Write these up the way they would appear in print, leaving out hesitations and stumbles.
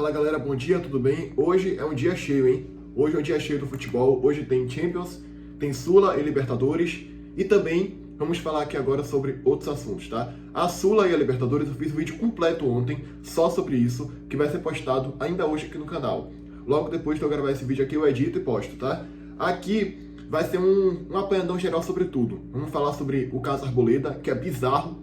Fala galera, bom dia, tudo bem? Hoje é um dia cheio, hein? Hoje é um dia cheio do futebol, hoje tem Champions, tem Sula e Libertadores e também vamos falar aqui agora sobre outros assuntos, tá? A Sula e a Libertadores eu fiz um vídeo completo ontem só sobre isso, que vai ser postado ainda hoje aqui no canal. Logo depois de eu gravar esse vídeo aqui eu edito e posto, tá? Aqui vai ser um apanhadão geral sobre tudo. Vamos falar sobre o caso Arboleda, que é bizarro.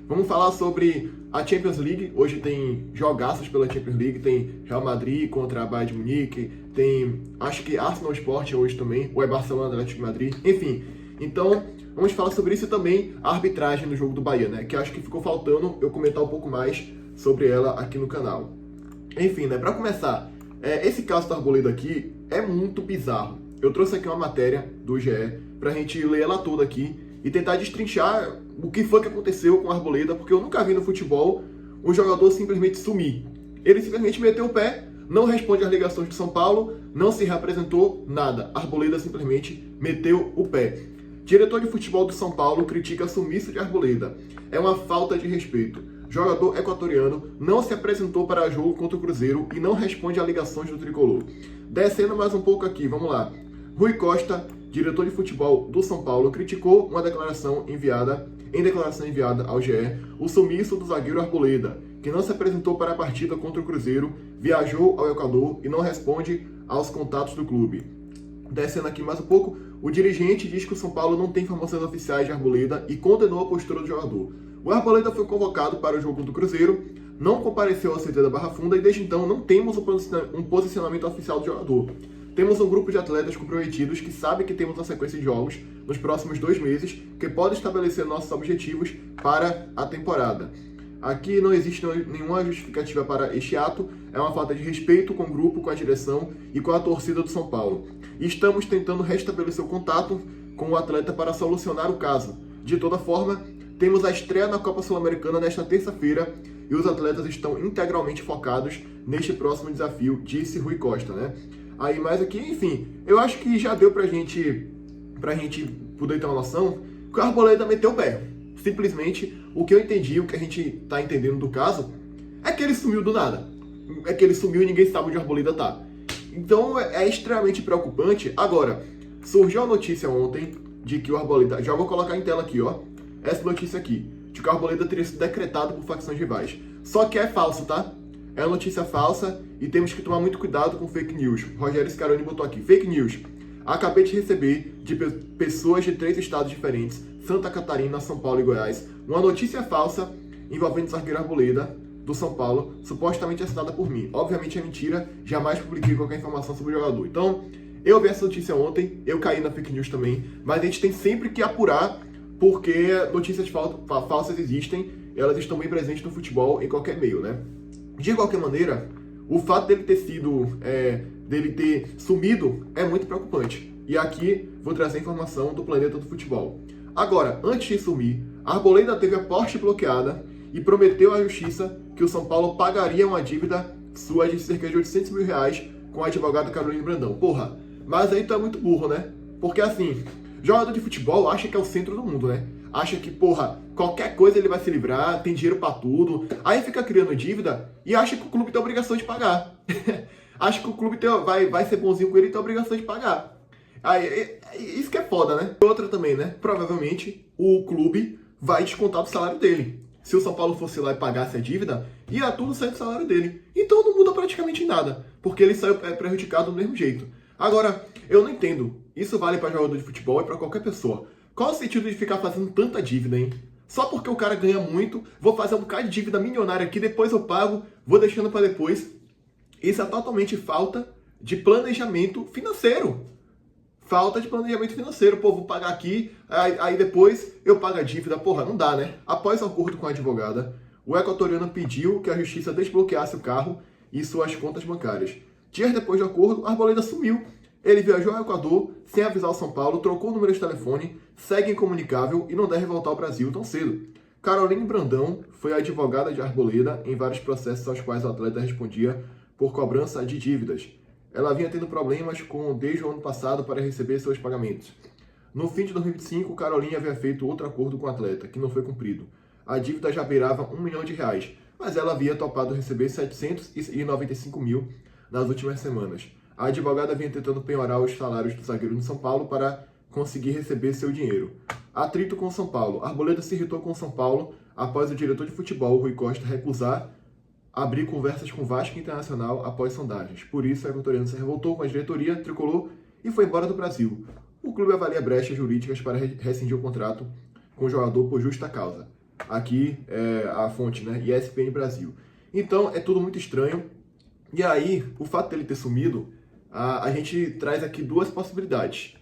Vamos falar sobre a Champions League. Hoje tem jogaços pela Champions League. Tem Real Madrid contra a Bayern de Munique. Tem, acho que Arsenal Sport hoje também. Ou é Barcelona, Atlético de Madrid. Enfim, então vamos falar sobre isso e também a arbitragem no jogo do Bahia, né? Que acho que ficou faltando eu comentar um pouco mais sobre ela aqui no canal. Enfim, né? Pra começar, esse caso da Arboleda aqui é muito bizarro. Eu trouxe aqui uma matéria do GE pra gente ler ela toda aqui e tentar destrinchar o que foi que aconteceu com a Arboleda, porque eu nunca vi no futebol um jogador simplesmente sumir. Ele simplesmente meteu o pé, não responde às ligações de São Paulo, não se reapresentou, nada. A Arboleda simplesmente meteu o pé. Diretor de futebol do São Paulo critica sumiço de Arboleda. É uma falta de respeito. Jogador equatoriano não se apresentou para jogo contra o Cruzeiro e não responde a ligações do tricolor. Descendo mais um pouco aqui, vamos lá. Rui Costa, diretor de futebol do São Paulo, criticou em declaração enviada ao GE, o sumiço do zagueiro Arboleda, que não se apresentou para a partida contra o Cruzeiro, viajou ao Equador e não responde aos contatos do clube. Descendo aqui mais um pouco, o dirigente diz que o São Paulo não tem informações oficiais de Arboleda e condenou a postura do jogador. O Arboleda foi convocado para o jogo do Cruzeiro, não compareceu ao CT da Barra Funda e desde então não temos um posicionamento oficial do jogador. Temos um grupo de atletas comprometidos que sabe que temos uma sequência de jogos nos próximos 2 meses que pode estabelecer nossos objetivos para a temporada. Aqui não existe nenhuma justificativa para este ato, é uma falta de respeito com o grupo, com a direção e com a torcida do São Paulo. E estamos tentando restabelecer o contato com o atleta para solucionar o caso. De toda forma, temos a estreia na Copa Sul-Americana nesta terça-feira e os atletas estão integralmente focados neste próximo desafio, disse Rui Costa, né? Aí, mais aqui, enfim, eu acho que já deu pra gente poder ter uma noção que o Arboleda meteu o pé. Simplesmente, o que eu entendi, o que a gente tá entendendo do caso, é que ele sumiu do nada. É que ele sumiu e ninguém sabe onde o Arboleda tá. Então, é extremamente preocupante. Agora, surgiu a notícia ontem de que o Arboleda... Já vou colocar em tela aqui, ó. Essa notícia aqui. De que o Arboleda teria sido decretado por facções rivais. Só que é falso, tá? É uma notícia falsa e temos que tomar muito cuidado com fake news. Rogério Scaroni botou aqui, fake news. Acabei de receber de pessoas de 3 estados diferentes, Santa Catarina, São Paulo e Goiás, uma notícia falsa envolvendo o zagueiro Arboleda, do São Paulo, supostamente assinada por mim. Obviamente é mentira, jamais publiquei qualquer informação sobre o jogador. Então, eu vi essa notícia ontem, eu caí na fake news também, mas a gente tem sempre que apurar, porque notícias falsas existem, elas estão bem presentes no futebol, em qualquer meio, né? De qualquer maneira, o fato dele ter sumido é muito preocupante. E aqui vou trazer informação do Planeta do Futebol. Agora, antes de sumir, a Arboleda teve a Porsche bloqueada e prometeu à justiça que o São Paulo pagaria uma dívida sua de cerca de 800 mil reais com a advogada Caroline Brandão. Porra, mas aí tu é muito burro, né? Porque assim, jogador de futebol acha que é o centro do mundo, né? Acha que, porra, qualquer coisa ele vai se livrar, tem dinheiro pra tudo. Aí fica criando dívida e acha que o clube tem a obrigação de pagar. Acha que o clube vai ser bonzinho com ele e tem a obrigação de pagar. Aí, isso que é foda, né? Outra também, né? Provavelmente o clube vai descontar do salário dele. Se o São Paulo fosse lá e pagasse a dívida, ia tudo sair do salário dele. Então não muda praticamente nada, porque ele saiu prejudicado do mesmo jeito. Agora, eu não entendo. Isso vale pra jogador de futebol e pra qualquer pessoa. Qual o sentido de ficar fazendo tanta dívida, hein? Só porque o cara ganha muito, vou fazer um bocado de dívida milionária aqui, depois eu pago, vou deixando para depois. Isso é totalmente falta de planejamento financeiro. Falta de planejamento financeiro. Pô, vou pagar aqui, aí depois eu pago a dívida. Porra, não dá, né? Após o acordo com a advogada, o equatoriano pediu que a justiça desbloqueasse o carro e suas contas bancárias. Dias depois do acordo, a Arboleda sumiu. Ele viajou ao Equador sem avisar o São Paulo, trocou o número de telefone, segue incomunicável e não deve voltar ao Brasil tão cedo. Caroline Brandão foi a advogada de Arboleda em vários processos aos quais o atleta respondia por cobrança de dívidas. Ela vinha tendo problemas desde o ano passado para receber seus pagamentos. No fim de 2025, Caroline havia feito outro acordo com o atleta, que não foi cumprido. A dívida já beirava R$1 milhão, mas ela havia topado receber 795 mil nas últimas semanas. A advogada vinha tentando penhorar os salários do zagueiro no São Paulo para conseguir receber seu dinheiro. Atrito com São Paulo. Arboleda se irritou com São Paulo após o diretor de futebol, Rui Costa, recusar abrir conversas com o Vasco Internacional após sondagens. Por isso, a equatoriana se revoltou com a diretoria tricolor e foi embora do Brasil. O clube avalia brechas jurídicas para rescindir o contrato com o jogador por justa causa. Aqui é a fonte, né? ESPN Brasil. Então, é tudo muito estranho. E aí, o fato dele ter sumido, a gente traz aqui duas possibilidades.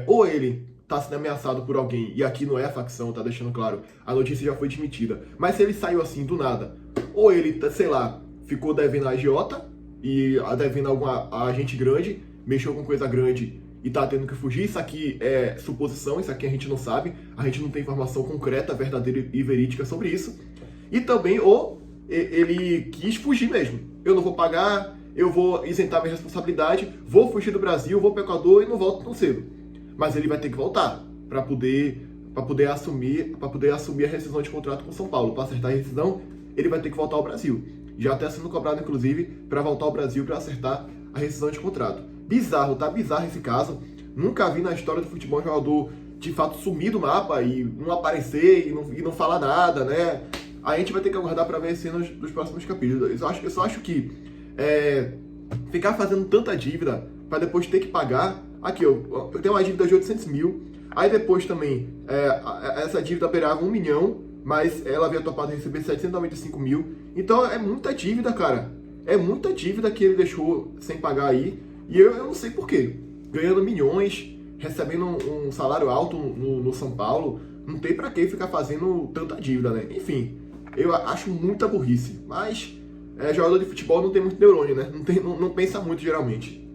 Ou ele está sendo ameaçado por alguém, e aqui não é a facção, tá deixando claro, a notícia já foi desmentida. Mas se ele saiu assim do nada, ou ele, sei lá, ficou devendo a agiota, e devendo a agente grande, mexeu com coisa grande e tá tendo que fugir. Isso aqui é suposição, isso aqui a gente não sabe, a gente não tem informação concreta, verdadeira e verídica sobre isso. E também, ou ele quis fugir mesmo. Eu não vou pagar, eu vou isentar minha responsabilidade, vou fugir do Brasil, vou para o Equador e não volto tão cedo. Mas ele vai ter que voltar para poder assumir a rescisão de contrato com o São Paulo. Para acertar a rescisão, ele vai ter que voltar ao Brasil. Já está sendo cobrado, inclusive, para voltar ao Brasil para acertar a rescisão de contrato. Bizarro, tá bizarro esse caso. Nunca vi na história do futebol um jogador de fato sumir do mapa e não aparecer e não falar nada, né? A gente vai ter que aguardar para ver as cenas dos próximos capítulos. Eu só acho que ficar fazendo tanta dívida para depois ter que pagar. Aqui, eu tenho uma dívida de 800 mil. Aí depois também, essa dívida beirava 1 milhão, mas ela havia topado receber 795 mil. Então é muita dívida, cara. É muita dívida que ele deixou sem pagar aí. E eu não sei por quê. Ganhando milhões, recebendo um salário alto no São Paulo, não tem pra que ficar fazendo tanta dívida, né? Enfim, eu acho muita burrice. Mas jogador de futebol não tem muito neurônio, né? Não pensa muito, geralmente.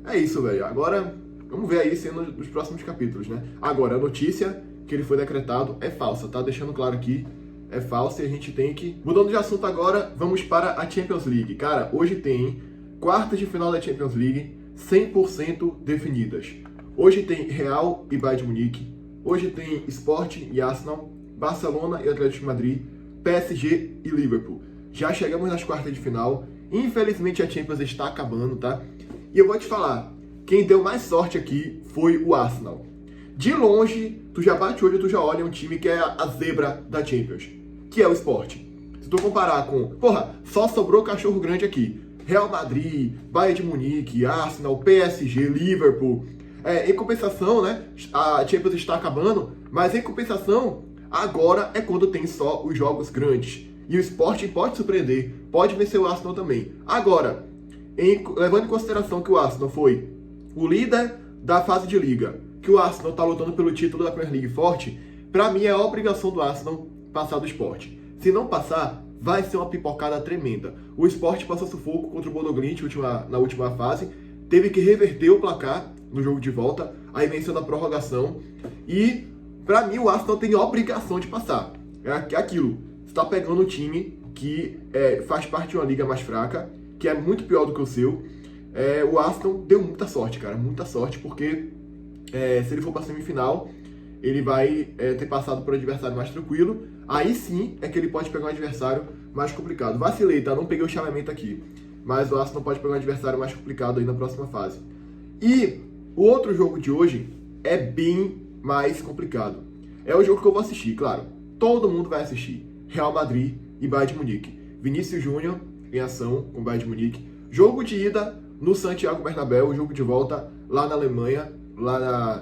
É isso, velho. Agora, vamos ver aí cena dos próximos capítulos, né? Agora, a notícia que ele foi decretado é falsa, tá? Deixando claro aqui, é falsa e a gente tem que... Mudando de assunto agora, vamos para a Champions League. Cara, hoje tem quartas de final da Champions League 100% definidas. Hoje tem Real e Bayern de Munique. Hoje tem Sporting e Arsenal, Barcelona e Atlético de Madrid, PSG e Liverpool. Já chegamos nas quartas de final. Infelizmente a Champions está acabando, tá? E eu vou te falar, quem deu mais sorte aqui foi o Arsenal. De longe, tu já bate o olho, tu já olha um time que é a zebra da Champions, que é o Sporting. Se tu comparar com... só sobrou cachorro grande aqui. Real Madrid, Bayern de Munique, Arsenal, PSG, Liverpool. Em compensação, né, a Champions está acabando, mas em compensação, agora é quando tem só os jogos grandes. E o Sporting pode surpreender, pode vencer o Arsenal também. Agora, levando em consideração que o Arsenal foi o líder da fase de liga, que o Arsenal está lutando pelo título da Premier League forte, para mim é a obrigação do Arsenal passar do Sporting. Se não passar, vai ser uma pipocada tremenda. O Sporting passou sufoco contra o Bodo Glimt na última fase, teve que reverter o placar no jogo de volta, aí venceu na prorrogação, e para mim o Arsenal tem obrigação de passar. É aquilo, você está pegando um time que faz parte de uma liga mais fraca, que é muito pior do que o seu. O Arsenal deu muita sorte, cara, muita sorte, porque se ele for para a semifinal, ele vai ter passado por um adversário mais tranquilo. Aí sim é que ele pode pegar um adversário mais complicado. Vacilei, tá? Não peguei o chaveamento aqui, mas o Arsenal pode pegar um adversário mais complicado aí na próxima fase. E o outro jogo de hoje é bem mais complicado. É o jogo que eu vou assistir, claro. Todo mundo vai assistir. Real Madrid e Bayern de Munique. Vinícius Júnior em ação com o Bayern de Munique. Jogo de ida no Santiago Bernabéu, jogo de volta lá na Alemanha,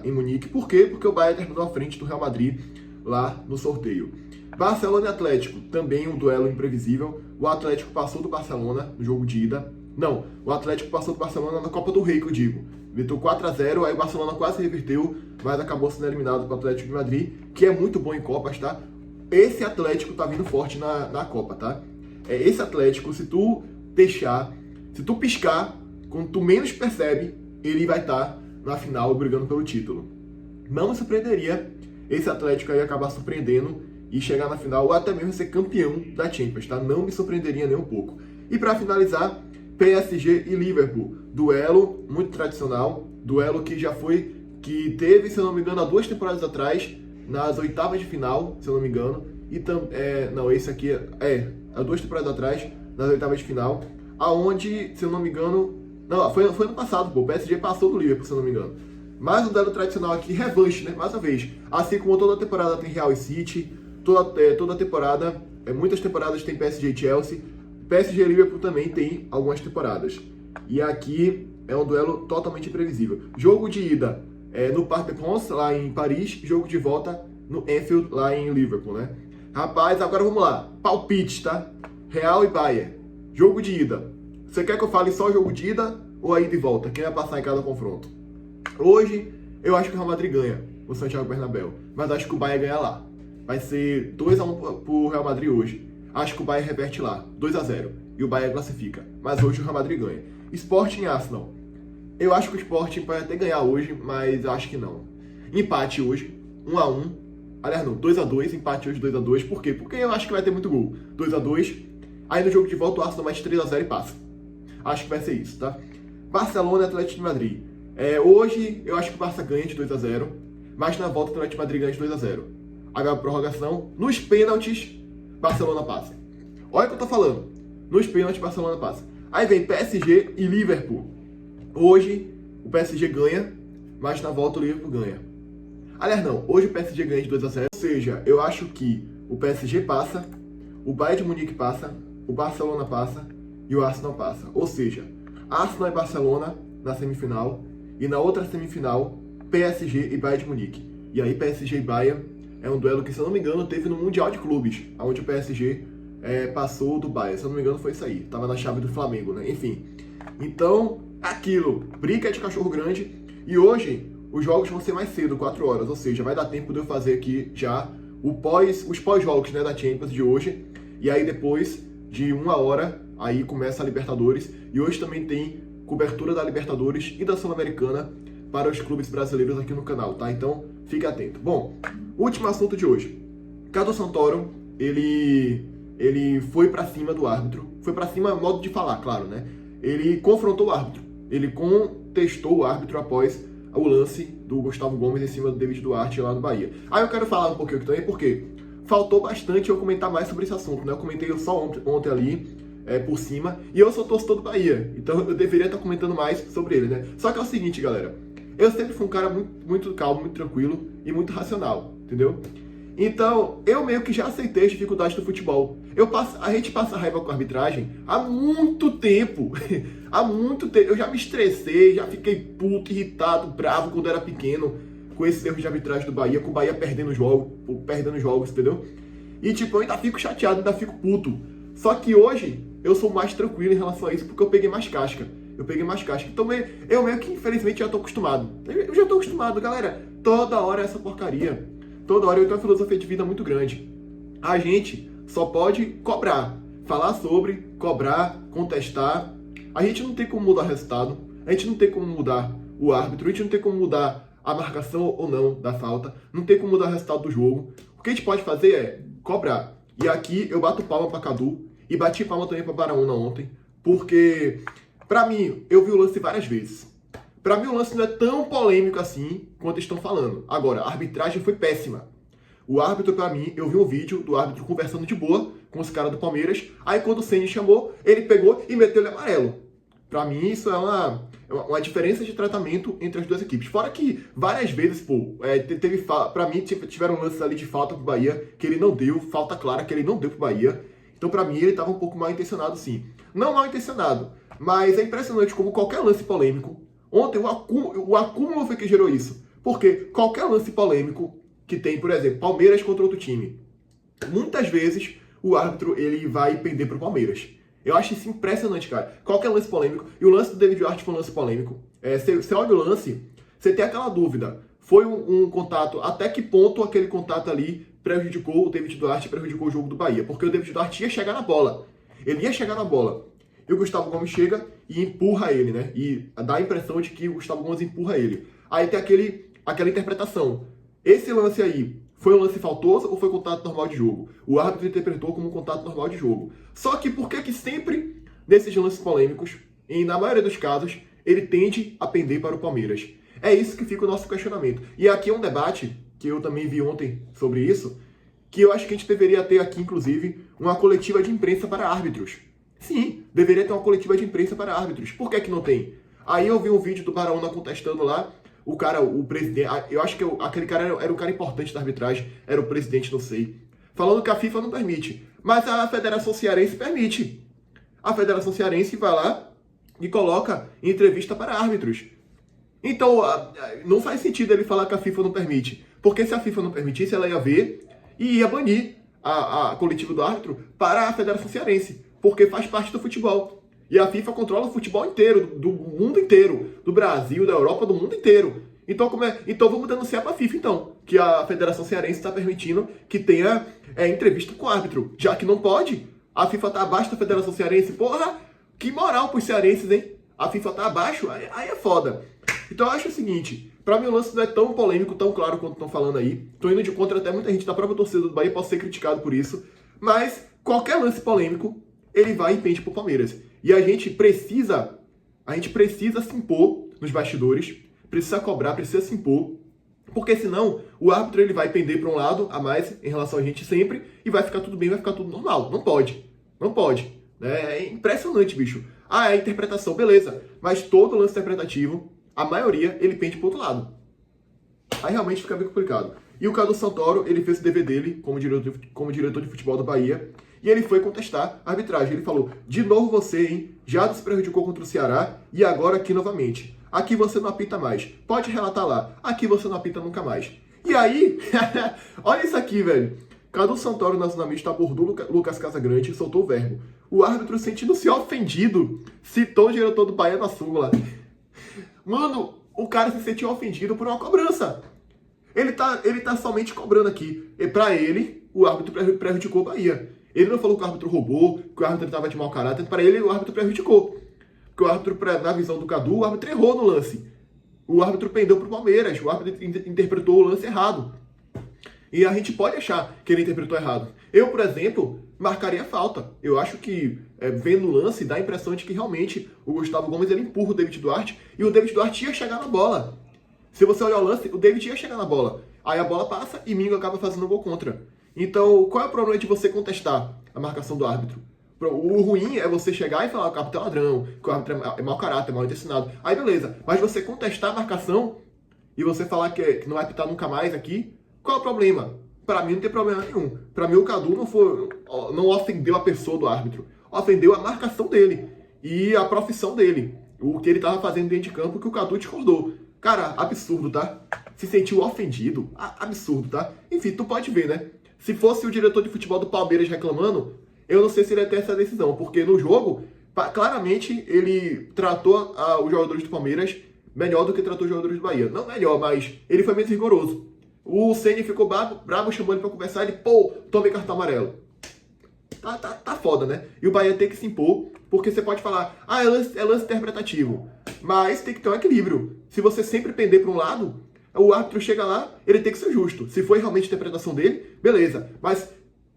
em Munique. Por quê? Porque o Bayern terminou à frente do Real Madrid lá no sorteio. Barcelona e Atlético, também um duelo imprevisível. O Atlético passou do Barcelona no jogo de ida. Não, o Atlético passou do Barcelona na Copa do Rei, que eu digo. Meteu 4-0, aí o Barcelona quase reverteu, mas acabou sendo eliminado para o Atlético de Madrid, que é muito bom em Copas, tá? Esse Atlético tá vindo forte na Copa, tá? Esse Atlético, se tu piscar, quando tu menos percebe, ele vai estar na final brigando pelo título. Não me surpreenderia esse Atlético aí acabar surpreendendo e chegar na final, ou até mesmo ser campeão da Champions, tá? Não me surpreenderia nem um pouco. E para finalizar, PSG e Liverpool. Duelo muito tradicional, duelo que teve, se eu não me engano, há 2 temporadas atrás, nas oitavas de final, se eu não me engano, não, esse aqui há 2 temporadas atrás, nas oitavas de final, aonde, se eu não me engano, não, foi ano passado, pô, o PSG passou do Liverpool, se eu não me engano. Mais um duelo tradicional aqui, revanche, né, mais uma vez. Assim como toda temporada tem Real e City, toda temporada, muitas temporadas tem PSG e Chelsea, PSG e Liverpool também tem algumas temporadas. E aqui é um duelo totalmente imprevisível. Jogo de ida no Parc des Princes, lá em Paris, jogo de volta no Anfield, lá em Liverpool, né? Rapaz, agora vamos lá. Palpite, tá? Real e Bayern. Jogo de ida. Você quer que eu fale só jogo de ida ou a ida e volta? Quem vai passar em cada confronto? Hoje, eu acho que o Real Madrid ganha o Santiago Bernabéu, mas acho que o Bayern ganha lá. Vai ser 2-1 pro Real Madrid hoje. Acho que o Bayern reverte lá, 2-0, e o Bayern classifica. Mas hoje o Real Madrid ganha. Sporting e Arsenal. Eu acho que o Sporting pode até ganhar hoje, mas acho que não. Empate hoje, 1-1. Aliás, não, 2-2, empate hoje 2-2. Por quê? Porque eu acho que vai ter muito gol. 2-2. Aí no jogo de volta o Arsenal vai de 3-0 e passa. Acho que vai ser isso, tá? Barcelona e Atlético de Madrid. Hoje eu acho que o Barça ganha de 2-0, mas na volta o Atlético de Madrid ganha de 2-0. Aí a prorrogação, nos pênaltis, Barcelona passa. Olha o que eu tô falando. Nos pênaltis, Barcelona passa. Aí vem PSG e Liverpool. Hoje o PSG ganha, mas na volta o Liverpool ganha. Aliás, não. Hoje o PSG ganha de 2-0. Ou seja, eu acho que o PSG passa, o Bayern de Munique passa, o Barcelona passa e o Arsenal passa. Ou seja, Arsenal e Barcelona na semifinal e na outra semifinal, PSG e Bayern de Munique. E aí PSG e Bayern é um duelo que, se eu não me engano, teve no Mundial de Clubes, onde o PSG passou do Bayern. Se eu não me engano, foi isso aí. Tava na chave do Flamengo, né? Enfim. Então, aquilo. Briga de cachorro grande. E hoje, os jogos vão ser mais cedo, 4 horas. Ou seja, vai dar tempo de eu fazer aqui já os pós-jogos, né, da Champions de hoje. E aí, depois de 1 hora, aí começa a Libertadores. E hoje também tem cobertura da Libertadores e da Sul-Americana para os clubes brasileiros aqui no canal, tá? Então, fique atento. Bom, último assunto de hoje. Cadu Santoro, ele foi pra cima do árbitro. Foi pra cima, modo de falar, claro, né? Ele confrontou o árbitro. Ele contestou o árbitro após o lance do Gustavo Gomes em cima do David Duarte lá no Bahia. Aí eu quero falar um pouquinho aqui também, porque faltou bastante eu comentar mais sobre esse assunto, né? Eu comentei só ontem ali, por cima, e eu sou torcedor do Bahia, então eu deveria estar comentando mais sobre ele, né? Só que é o seguinte, galera, eu sempre fui um cara muito, muito calmo, muito tranquilo e muito racional, entendeu? Então, eu meio que já aceitei as dificuldades do futebol. A gente passa raiva com a arbitragem há muito tempo. Há muito tempo. Eu já me estressei, já fiquei puto, irritado, bravo quando era pequeno com esses erros de arbitragem do Bahia, com o Bahia perdendo jogos, entendeu? E tipo, eu ainda fico chateado, ainda fico puto. Só que hoje, eu sou mais tranquilo em relação a isso, porque eu peguei mais casca. Então, eu meio que, infelizmente, já tô acostumado. Eu já tô acostumado, galera. Toda hora é essa porcaria. Toda hora eu tenho uma filosofia de vida muito grande. A gente só pode cobrar. Falar sobre, cobrar, contestar. A gente não tem como mudar o resultado. A gente não tem como mudar o árbitro. A gente não tem como mudar a marcação ou não da falta. Não tem como mudar o resultado do jogo. O que a gente pode fazer é cobrar. E aqui eu bato palma pra Cadu. E bati palma também pra Baraúna ontem. Porque, pra mim, eu vi o lance várias vezes. Pra mim o lance não é tão polêmico assim quanto estão falando. Agora, a arbitragem foi péssima. O árbitro, pra mim, eu vi um vídeo do árbitro conversando de boa com os caras do Palmeiras. Aí quando o Ceni chamou, ele pegou e meteu ele amarelo. Pra mim isso é uma diferença de tratamento entre as duas equipes. Fora que várias vezes, pra mim tiveram lances ali de falta pro Bahia que ele não deu, falta clara que ele não deu pro Bahia. Então pra mim ele tava um pouco mal intencionado sim. Não mal intencionado, mas é impressionante como qualquer lance polêmico. Ontem o acúmulo foi que gerou isso. Porque qualquer lance polêmico que tem, por exemplo, Palmeiras contra outro time, muitas vezes o árbitro ele vai pender pro Palmeiras. Eu acho isso impressionante, cara. Qualquer lance polêmico, e o lance do David Duarte foi um lance polêmico. Você olha o lance, você tem aquela dúvida. Foi um contato, até que ponto aquele contato ali prejudicou o David Duarte, prejudicou o jogo do Bahia? Porque o David Duarte ia chegar na bola. Ele ia chegar na bola. E o Gustavo Gomes chega e empurra ele, né? E dá a impressão de que o Gustavo Gomes empurra ele. Aí tem aquela interpretação. Esse lance aí foi um lance faltoso ou foi contato normal de jogo? O árbitro interpretou como um contato normal de jogo. Só que por que sempre, nesses lances polêmicos, e na maioria dos casos, ele tende a pender para o Palmeiras? É isso que fica o nosso questionamento. E aqui é um debate, que eu também vi ontem sobre isso, que eu acho que a gente deveria ter aqui, inclusive, uma coletiva de imprensa para árbitros. Sim, deveria ter uma coletiva de imprensa para árbitros. Por que não tem? Aí eu vi um vídeo do Baraúna contestando lá, o cara, o presidente, eu acho que aquele cara era o cara importante da arbitragem, era o presidente, não sei, falando que a FIFA não permite. Mas a Federação Cearense permite. A Federação Cearense vai lá e coloca entrevista para árbitros. Então, não faz sentido ele falar que a FIFA não permite. Porque se a FIFA não permitisse, ela ia ver e ia banir a coletiva do árbitro para a Federação Cearense. Porque faz parte do futebol. E a FIFA controla o futebol inteiro, do mundo inteiro. Do Brasil, da Europa, do mundo inteiro. Então, então vamos denunciar para a FIFA, então. Que a Federação Cearense está permitindo que tenha entrevista com o árbitro. Já que não pode, a FIFA está abaixo da Federação Cearense. Porra, que moral pros cearenses, hein? A FIFA está abaixo, aí é foda. Então eu acho o seguinte, pra mim o lance não é tão polêmico, tão claro quanto estão falando aí. Tô indo de contra até muita gente da própria torcida do Bahia, posso ser criticado por isso. Mas qualquer lance polêmico, ele vai e pende pro Palmeiras. E a gente precisa se impor nos bastidores, precisa cobrar, precisa se impor. Porque senão o árbitro ele vai pender para um lado a mais em relação a gente sempre e vai ficar tudo bem, vai ficar tudo normal. Não pode. Não pode. É impressionante, bicho. Ah, é a interpretação, beleza. Mas todo lance interpretativo, a maioria, ele pende pro outro lado. Aí realmente fica bem complicado. E o Cadu Santoro, ele fez o dever dele como diretor de futebol do Bahia. E ele foi contestar a arbitragem. Ele falou, de novo você, hein? Já se prejudicou contra o Ceará e agora aqui novamente. Aqui você não apita mais. Pode relatar lá. Aqui você não apita nunca mais. E aí, olha isso aqui, velho. Cadu Santoro, nacionalista, abordou Lucas Casagrande e soltou o verbo. O árbitro, sentindo-se ofendido, citou o diretor do Bahia na súmula. Mano, o cara se sentiu ofendido por uma cobrança. Ele tá somente cobrando aqui. E pra ele, o árbitro prejudicou o Bahia. Ele não falou que o árbitro roubou, que o árbitro estava de mau caráter. Pra ele, o árbitro prejudicou. Porque o árbitro, na visão do Cadu, o árbitro errou no lance. O árbitro pendeu pro Palmeiras. O árbitro interpretou o lance errado. E a gente pode achar que ele interpretou errado. Eu, por exemplo, marcaria falta. Eu acho que, vendo o lance, dá a impressão de que realmente o Gustavo Gomes ele empurra o David Duarte e o David Duarte ia chegar na bola. Se você olhar o lance, o David ia chegar na bola. Aí a bola passa e Mingo acaba fazendo um gol contra. Então, qual é o problema de você contestar a marcação do árbitro? O ruim é você chegar e falar que o árbitro é ladrão, que o árbitro é mau caráter, é mal intencionado. Aí beleza, mas você contestar a marcação e você falar que não vai apitar nunca mais aqui, qual é o problema? Pra mim não tem problema nenhum. Pra mim o Cadu não ofendeu a pessoa do árbitro. Ofendeu a marcação dele e a profissão dele. O que ele tava fazendo dentro de campo que o Cadu discordou. Cara, absurdo, tá? Se sentiu ofendido. Absurdo, tá? Enfim, tu pode ver, né? Se fosse o diretor de futebol do Palmeiras reclamando, eu não sei se ele ia ter essa decisão. Porque no jogo, claramente, ele tratou os jogadores do Palmeiras melhor do que tratou os jogadores do Bahia. Não melhor, mas ele foi menos rigoroso. O Ceni ficou bravo, chamou ele pra conversar, ele, tome cartão amarelo. Tá foda, né? E o Bahia tem que se impor, porque você pode falar, é lance interpretativo. Mas tem que ter um equilíbrio. Se você sempre pender pra um lado, o árbitro chega lá, ele tem que ser justo. Se foi realmente a interpretação dele, beleza. Mas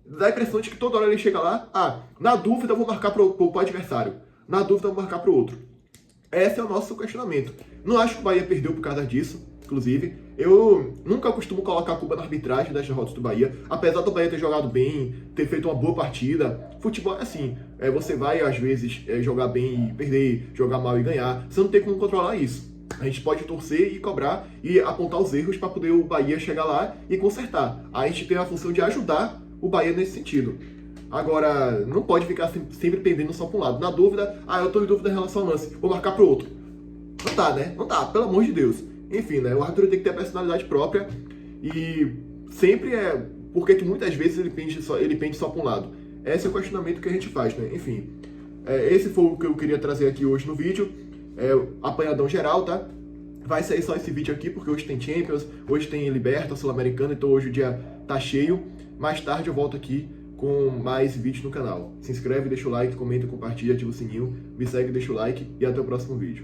dá a impressão de que toda hora ele chega lá, na dúvida eu vou marcar pro adversário. Na dúvida eu vou marcar pro outro. Esse é o nosso questionamento. Não acho que o Bahia perdeu por causa disso, inclusive. Eu nunca costumo colocar a culpa na arbitragem das derrotas do Bahia. Apesar do Bahia ter jogado bem, ter feito uma boa partida. Futebol é assim. Você vai, às vezes, jogar bem e perder, jogar mal e ganhar. Você não tem como controlar isso. A gente pode torcer e cobrar e apontar os erros para poder o Bahia chegar lá e consertar. A gente tem a função de ajudar o Bahia nesse sentido. Agora, não pode ficar sempre pendendo só para um lado. Na dúvida, eu tô em dúvida em relação ao lance, vou marcar pro outro. Não dá, né? Não dá, pelo amor de Deus. Enfim, né? O árbitro tem que ter personalidade própria e sempre porque que muitas vezes ele pende só para um lado. Esse é o questionamento que a gente faz, né? Enfim, esse foi o que eu queria trazer aqui hoje no vídeo. Apanhadão geral, tá? Vai sair só esse vídeo aqui porque hoje tem Champions, hoje tem Liberta, Sul-Americana, então hoje o dia tá cheio. Mais tarde eu volto aqui com mais vídeos no canal. Se inscreve, deixa o like, comenta, compartilha, ativa o sininho, me segue, deixa o like e até o próximo vídeo.